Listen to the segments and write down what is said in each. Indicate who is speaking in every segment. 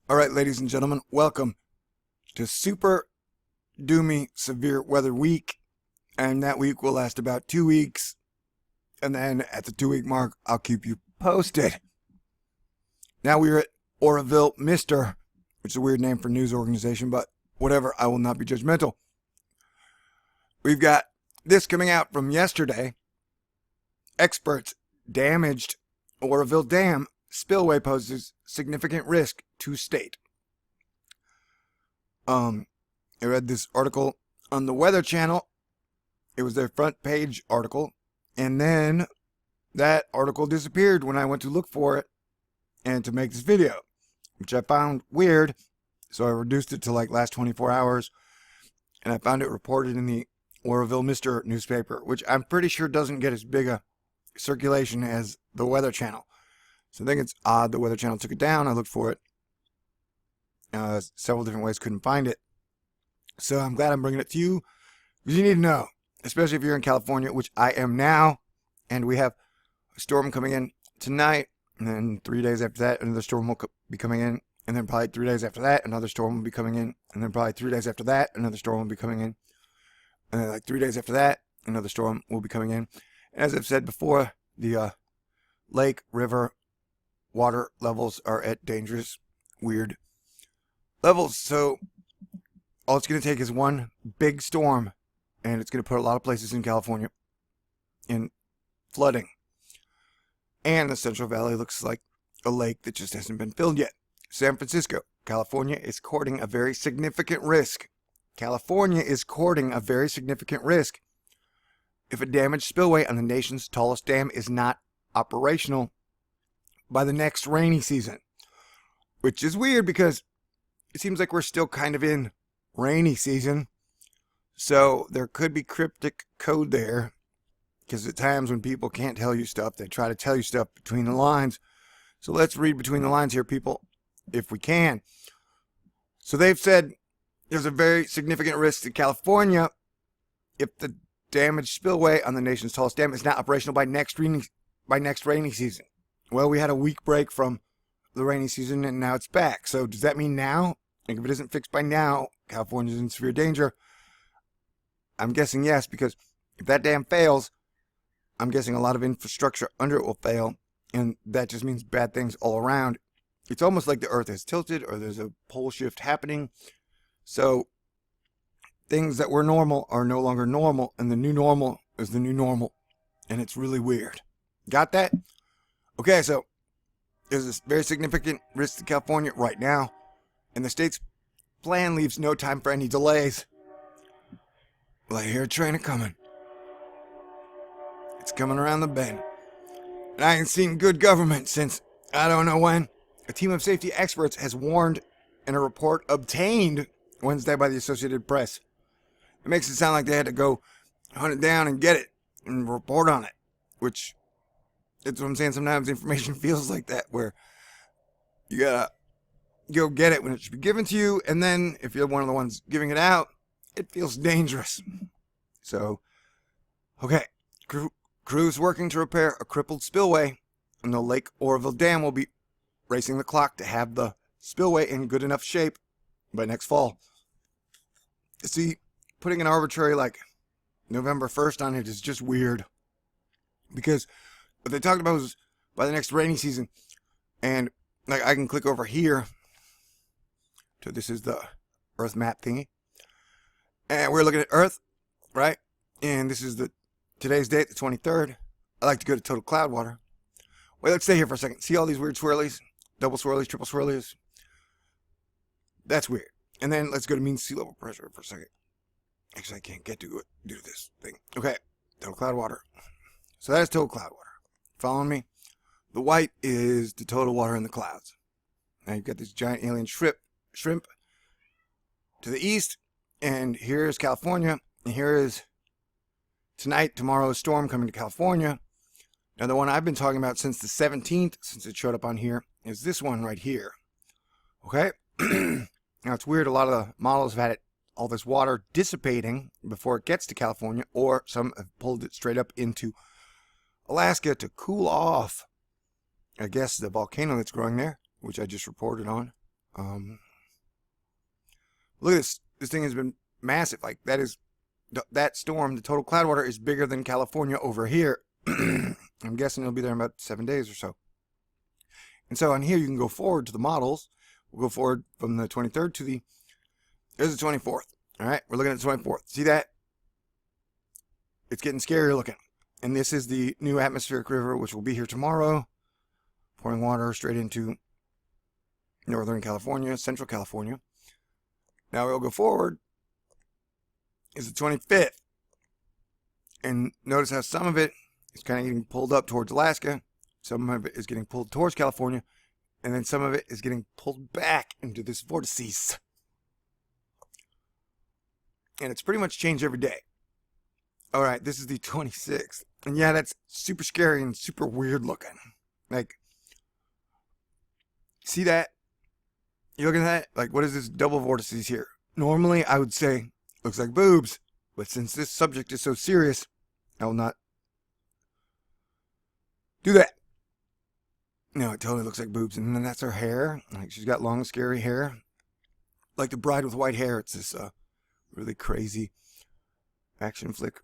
Speaker 1: All right, ladies and gentlemen, welcome to Super Doomy Severe Weather Week. And that week will last about 2 weeks. And then at the 2-week mark, I'll keep you posted. Now we're at Oroville Mister, which is a weird name for a news organization, but whatever, I will not be judgmental. We've got this coming out from yesterday. Experts damaged Oroville Dam. Spillway poses significant risk to state. I read this article on the Weather Channel. It was their front page article. And then that article disappeared when I went to look for it and to make this video, which I found weird. So I reduced it to like last 24 hours. And I found it reported in the Oroville Mister newspaper, which I'm pretty sure doesn't get as big a circulation as the Weather Channel. So I think it's odd the Weather Channel took it down. I looked for it several different ways, couldn't find it. So I'm glad I'm bringing it to you, because you need to know, especially if you're in California, which I am now, and we have a storm coming in tonight, and then 3 days after that, another storm will be coming in, and then probably 3 days after that, another storm will be coming in, and then probably 3 days after that, another storm will be coming in, and then like 3 days after that, another storm will be coming in. And as I've said before, the lake, river, water levels are at dangerous, weird levels. So all it's going to take is one big storm, and it's going to put a lot of places in California in flooding. And the Central Valley looks like a lake that just hasn't been filled yet. San Francisco, California is courting a very significant risk. California is courting a very significant risk if a damaged spillway on the nation's tallest dam is not operational by the next rainy season. Which is weird, because it seems like we're still kind of in rainy season. So there could be cryptic code there, because at times when people can't tell you stuff, they try to tell you stuff between the lines. So let's read between the lines here, people, if we can. So they've said there's a very significant risk to California if the damaged spillway on the nation's tallest dam is not operational by next rainy season. Well, we had a week break from the rainy season, and now it's back. So does that mean now? Like, if it isn't fixed by now, California's in severe danger? I'm guessing yes, because if that dam fails, I'm guessing a lot of infrastructure under it will fail, and that just means bad things all around. It's almost like the earth has tilted, or there's a pole shift happening. So things that were normal are no longer normal, and the new normal is the new normal, and it's really weird. Got that? Okay, so there's this very significant risk to California right now, and the state's plan leaves no time for any delays. Well, I hear a train coming. It's coming around the bend. And I ain't seen good government since I don't know when. A team of safety experts has warned in a report obtained Wednesday by the Associated Press. It makes it sound like they had to go hunt it down and get it and report on it, which, that's what I'm saying. Sometimes information feels like that, where you gotta go get it when it should be given to you, and then if you're one of the ones giving it out, it feels dangerous. So, okay, crews working to repair a crippled spillway in the Lake Oroville Dam will be racing the clock to have the spillway in good enough shape by next fall. See, putting an arbitrary like November 1st on it is just weird, because what they talked about was by the next rainy season. And like, I can click over here to, this is the Earth map thingy, and we're looking at Earth, right? And this is today's date, the 23rd. I like to go to total cloud water. Wait, let's stay here for a second. See all these weird swirlies, double swirlies, triple swirlies? That's weird. And then let's go to mean sea level pressure for a second. Actually, I can't get to it due to this thing. Okay, total cloud water. So that is total cloud water. Following me? The white is the total water in the clouds. Now you've got this giant alien shrimp to the east, and here is California, and here is tonight, tomorrow's storm coming to California. Now the one I've been talking about since the 17th, since it showed up on here, is this one right here. Okay? Now it's weird, a lot of the models have had all this water dissipating before it gets to California, or some have pulled it straight up into Alaska to cool off, I guess, the volcano that's growing there, which I just reported on. Look at this. This thing has been massive. Like, that storm, the total cloud water is bigger than California over here. I'm guessing it'll be there in about 7 days or so. And so on here, you can go forward to the models. We'll go forward from the 23rd to there's the 24th. All right, we're looking at the 24th. See that? It's getting scarier looking. And this is the new atmospheric river, which will be here tomorrow, pouring water straight into Northern California, Central California. Now we'll go forward is the 25th. And notice how some of it is kind of getting pulled up towards Alaska. Some of it is getting pulled towards California. And then some of it is getting pulled back into this vortices. And it's pretty much changed every day. All right, this is the 26th. And yeah, that's super scary and super weird looking. Like, see that? You looking at that? Like, what is this double vortices here? Normally, I would say, looks like boobs. But since this subject is so serious, I will not do that. No, it totally looks like boobs. And then that's her hair. Like, she's got long, scary hair. Like the Bride with White Hair. It's this really crazy action flick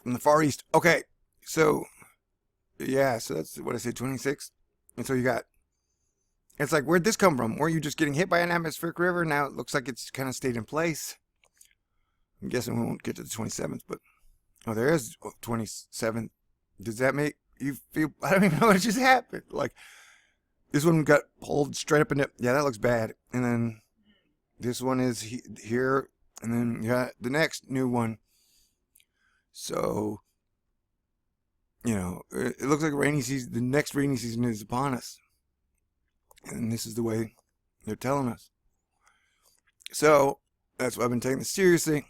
Speaker 1: from the Far East. Okay, so, yeah, so that's what I said, 26. And so you got, it's like, where'd this come from? Were you just getting hit by an atmospheric river? Now it looks like it's kind of stayed in place. I'm guessing we won't get to the 27th, but, oh, there is 27th. Does that make you feel, I don't even know what just happened. Like, this one got pulled straight up in it. Yeah, that looks bad. And then this one is here. And then you got the next new one. So, you know, it looks like rainy season. The next rainy season is upon us. And this is the way they're telling us. So, that's why I've been taking this seriously.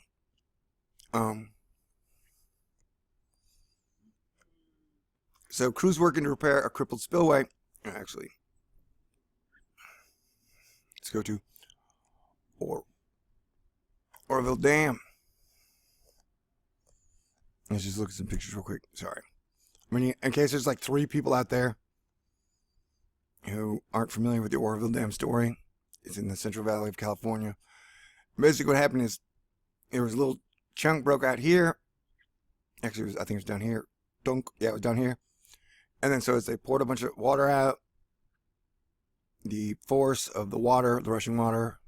Speaker 1: So, crews working to repair a crippled spillway. Actually, let's go to Oroville Dam. Let's just look at some pictures real quick. Sorry. I mean, in case there's like 3 people out there who aren't familiar with the Oroville Dam story, it's in the Central Valley of California. Basically, what happened is there was a little chunk broke out here. Actually, I think it was down here. Dunk. Yeah, it was down here. And then so as they poured a bunch of water out, the force of the water, the rushing water,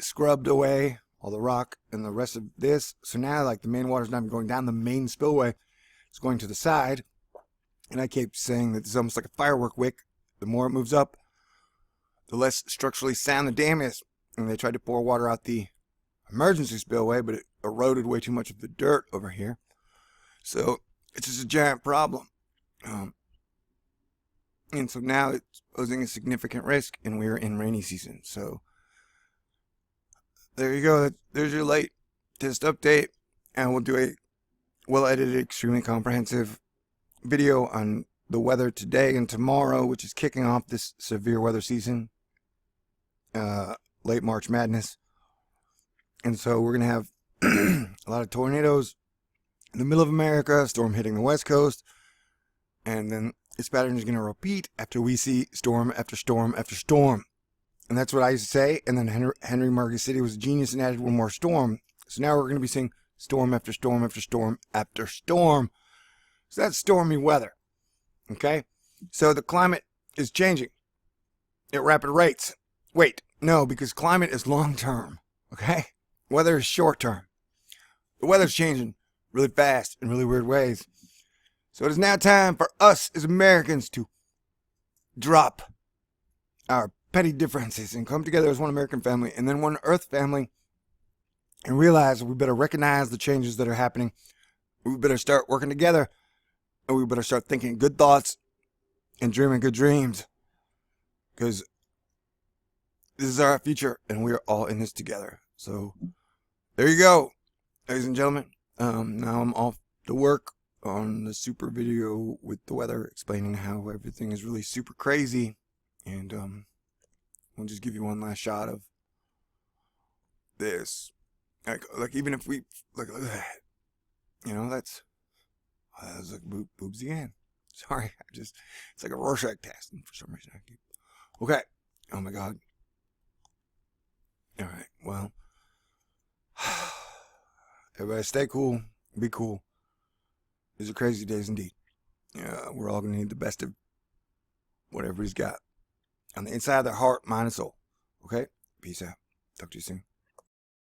Speaker 1: scrubbed away all the rock and the rest of this. So now, like, the main water's not even going down the main spillway. It's going to the side. And I keep saying that this is almost like a firework wick. The more it moves up, the less structurally sound the dam is. And they tried to pour water out the emergency spillway, but it eroded way too much of the dirt over here. So it's just a giant problem. And so now it's posing a significant risk, and we're in rainy season. So there you go. There's your latest update. And we'll do a well-edited, extremely comprehensive video on the weather today and tomorrow, which is kicking off this severe weather season. Late March madness. And so we're going to have a lot of tornadoes in the middle of America, a storm hitting the West Coast. And then this pattern is going to repeat after we see storm after storm after storm. And that's what I used to say. And then Henry Marcus City was a genius and added one more storm. So now we're going to be seeing storm after storm after storm after storm. So that's stormy weather. Okay? So the climate is changing at rapid rates. Wait, no, because climate is long term. Okay? Weather is short term. The weather's changing really fast in really weird ways. So it is now time for us as Americans to drop our petty differences and come together as one American family and then one Earth family and realize we better recognize the changes that are happening. We better start working together, and we better start thinking good thoughts and dreaming good dreams, because this is our future and we are all in this together. So there you go, ladies and gentlemen. Now I'm off to work on the super video with the weather, explaining how everything is really super crazy. And we'll just give you one last shot of this. Like even if we look at that, you know, that's like boobs again. Sorry, it's like a Rorschach test, and for some reason I keep. Okay. Oh my God. All right. Well, everybody stay cool. Be cool. These are crazy days indeed. We're all going to need the best of whatever he's got on the inside of their heart, mind, and soul. Okay? Peace out. Talk to you soon.